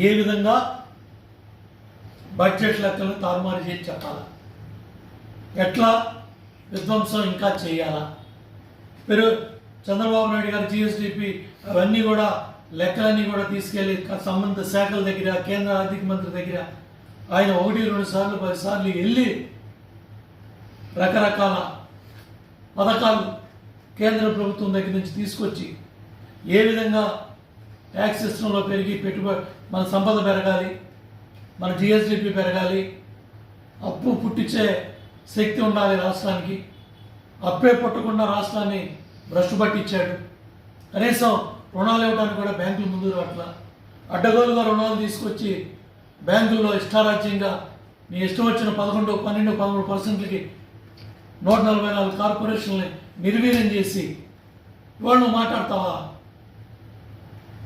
ఏ విధంగా బడ్జెట్ లెక్కలను తారుమారు చేసి చెప్పాలా, ఎట్లా విధ్వంసం ఇంకా చేయాలా, చంద్రబాబు నాయుడు గారు జిఎస్డిపి అవన్నీ కూడా లెక్కలన్నీ కూడా తీసుకెళ్లి సంబంధిత శాఖల దగ్గర, కేంద్ర ఆర్థిక మంత్రి దగ్గర ఆయన 1-2 సార్లు 10 సార్లు వెళ్ళి రకరకాల పథకాలు కేంద్ర ప్రభుత్వం దగ్గర నుంచి తీసుకొచ్చి ఏ విధంగా ట్యాక్స్ సిస్టంలో పెరిగి మన సంపద పెరగాలి, మన జిఎస్డిపి పెరగాలి, అప్పు పుట్టించే శక్తి ఉండాలి రాష్ట్రానికి, అప్పే పుట్టకుండా రాష్ట్రాన్ని భ్రష్టు పట్టించాడు. కనీసం రుణాలు ఇవ్వడానికి కూడా బ్యాంకులు ముందు రావట్లా, అడ్డగోలుగా రుణాలు తీసుకొచ్చి బ్యాంకుల్లో ఇష్టారాజ్యంగా నీ ఇష్టం వచ్చిన 11, 12, 13%కి 144 కార్పొరేషన్లని నిర్వీర్యం చేసి ఇవాళ నువ్వు మాట్లాడతావా?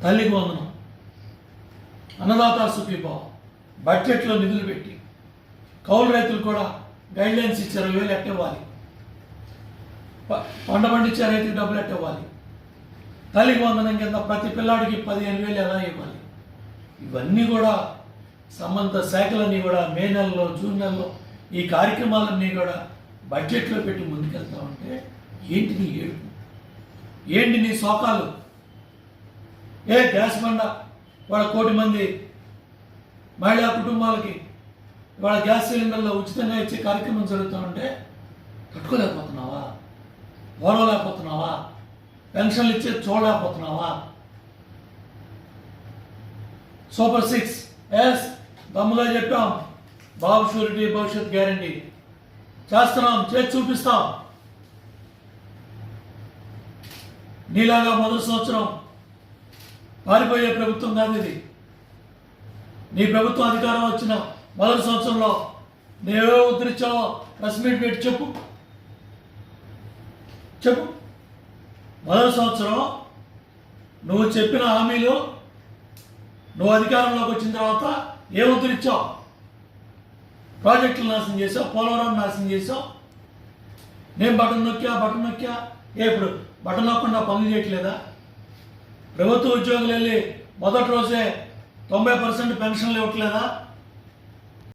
తల్లికి వందనం, అన్నదాత సుఖీభావ, బడ్జెట్లో నిధులు పెట్టి కౌలు రైతులు కూడా గైడ్లైన్స్ ఇచ్చారు, 1000 ఎట్టివ్వాలి, పంట పండించే రైతుకి డబ్బులు ఎట్టివ్వాలి, తల్లికి వందనం కింద ప్రతి పిల్లాడికి 15,000 ఎలా ఇవ్వాలి. ఇవన్నీ కూడా సంబంధిత శాఖలన్నీ కూడా మే నెలలో, జూన్ నెలలో ఈ కార్యక్రమాలన్నీ కూడా బడ్జెట్లో పెట్టి ముందుకెళ్తామంటే ఏంటి నీ ఏడుపు, ఏంటి నీ శోకాలు? గ్యాస్ బండ వాళ్ళ 1 కోటి మంది మహిళా కుటుంబాలకి వాళ్ళ గ్యాస్ సిలిండర్లో ఉచితంగా ఇచ్చే కార్యక్రమం జరుగుతామంటే తట్టుకోలేకపోతున్నావా, ఓర్వలేకపోతున్నావా, పెన్షన్లు ఇచ్చేది చూడలేకపోతున్నావా? సూపర్ 6 దమ్ముగా చెప్పాం, బాబు షూరిటీ భవిష్యత్ గ్యారంటీ చేస్తున్నాం, చేసి చూపిస్తాం. నీలాగా మొదటి సంవత్సరం పారిపోయే ప్రభుత్వం కాదు ఇది. నీ ప్రభుత్వం అధికారం వచ్చిన మొదటి సంవత్సరంలో నువ్వే ఉద్ధరించావో ప్రెస్ మీట్ పెట్టి చెప్పు. మొదటి సంవత్సరం నువ్వు చెప్పిన హామీలు నువ్వు అధికారంలోకి వచ్చిన తర్వాత ఏ ఉద్ధరించావు? ప్రాజెక్టులు నాశనం చేసావు, పోలవరం నాశనం చేసావు. నేను బటన్ నొక్కా ఇప్పుడు బటన్ నొక్కకుండా పనులు చేయట్లేదా? ప్రభుత్వ ఉద్యోగులు వెళ్ళి మొదటి రోజే 90% పెన్షన్లు ఇవ్వట్లేదా?